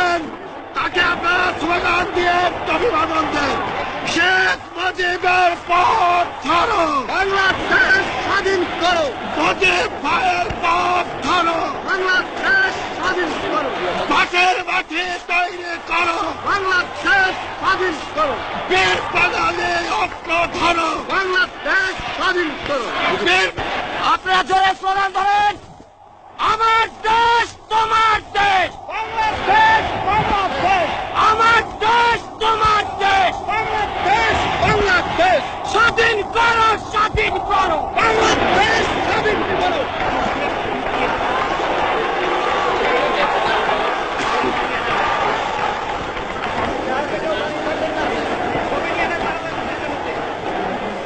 করেন তাকে আপনারা স্লোগান দিয়ে অভিবাদন দেন। শেখ মুজিবের পথ ধরো, বাংলাদেশ স্বাধীন করো, মুজিব ভাইয়ের পথ ধরো, বাংলাদেশ স্বাধীন করো, মাঠের মাঠে তৈরি করো, বাংলাদেশ স্বাধীন করো, বীর বাঙালি অস্ত্র ধরো, বাংলাদেশ স্বাধীন করো। বীর আপনারা জোরে স্লোগান ধরেন, আমার দেশ তোমার দেশ, বাংলাদেশ বাংলাদেশ আমার দেশ তোমার দেশ, বাংলাদেশ বাংলাদেশ স্বাধীন করো, স্বাধীন করো, বাংলাদেশ স্বাধীন করো।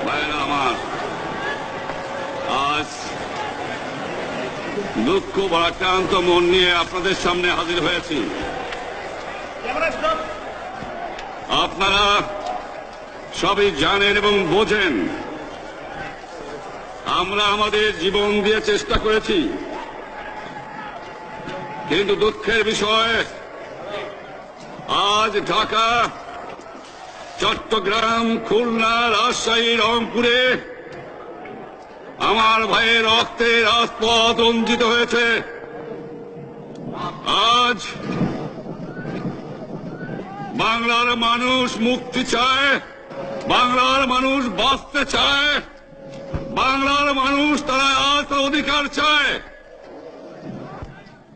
ভাইরা আমার, আজ দুঃখ ভারাক্রান্ত মন নিয়ে আপনাদের সামনে হাজির হয়েছি। আপনারা সবই জানেন এবং বোঝেন আমরা আমাদের জীবন দিয়ে চেষ্টা করেছি, কিন্তু দুঃখের বিষয় আজ ঢাকা, চট্টগ্রাম, খুলনা, রাজশাহী, রংপুরে আমার ভাইয়ের রক্তে রাজপথ রঞ্জিত হয়েছে। আজ বাংলার মানুষ মুক্তি চায়, বাংলার মানুষ বাঁচতে চায়, বাংলার মানুষ তারা আজ তার অধিকার চায়।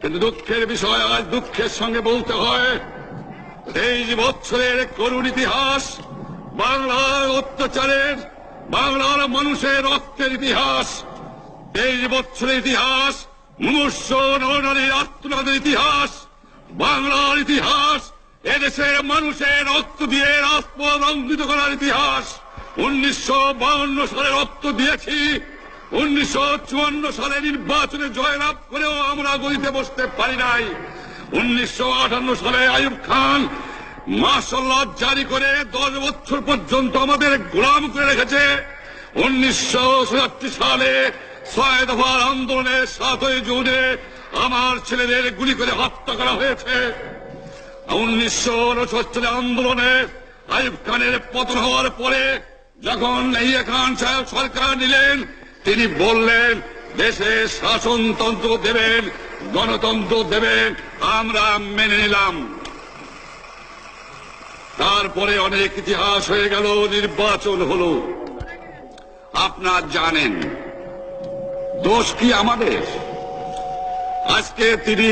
কিন্তু দুঃখের বিষয় আজ দুঃখের সঙ্গে বলতে হয় 23 বছরের করুণ ইতিহাস, বাংলার অত্যাচারের, বাংলার মানুষের রক্তের ইতিহাস, 23 বছরের ইতিহাস, মুমূর্ষ নরনারীর আত্মনাদের ইতিহাস, বাংলার ইতিহাস, এদেশের মানুষের রক্ত দিয়ে রাজপথ রঞ্জিত করার ইতিহাস। 1952 সালে রক্ত দিয়েছি, 1954 সালে নির্বাচনে জয়লাভ করেও আমরা গদিতে বসতে পারি নাই। 1958 সালে আইয়ুব খান মার্শাল ল জারি করে 10 বছর পর্যন্ত আমাদের গোলাম করে রেখেছে। 1967 সালে 6 দফার আন্দোলনের 7ই জুনে আমার ছেলেদের গুলি করে হত্যা করা হয়েছে। 1969 আন্দোলনে আইয়ুব খানের পতন হওয়ার পরে যখন ইয়াহিয়া খান সাহেব সরকার নিলেন, তিনি বললেন দেশে শাসনতন্ত্র দেবেন, গণতন্ত্র দেবেন, আমরা মেনে নিলাম। তারপরে অনেক ইতিহাস হয়ে গেল, নির্বাচন হলো। আপনারা জানেন দোষ কি আমাদের? আজকে তিনি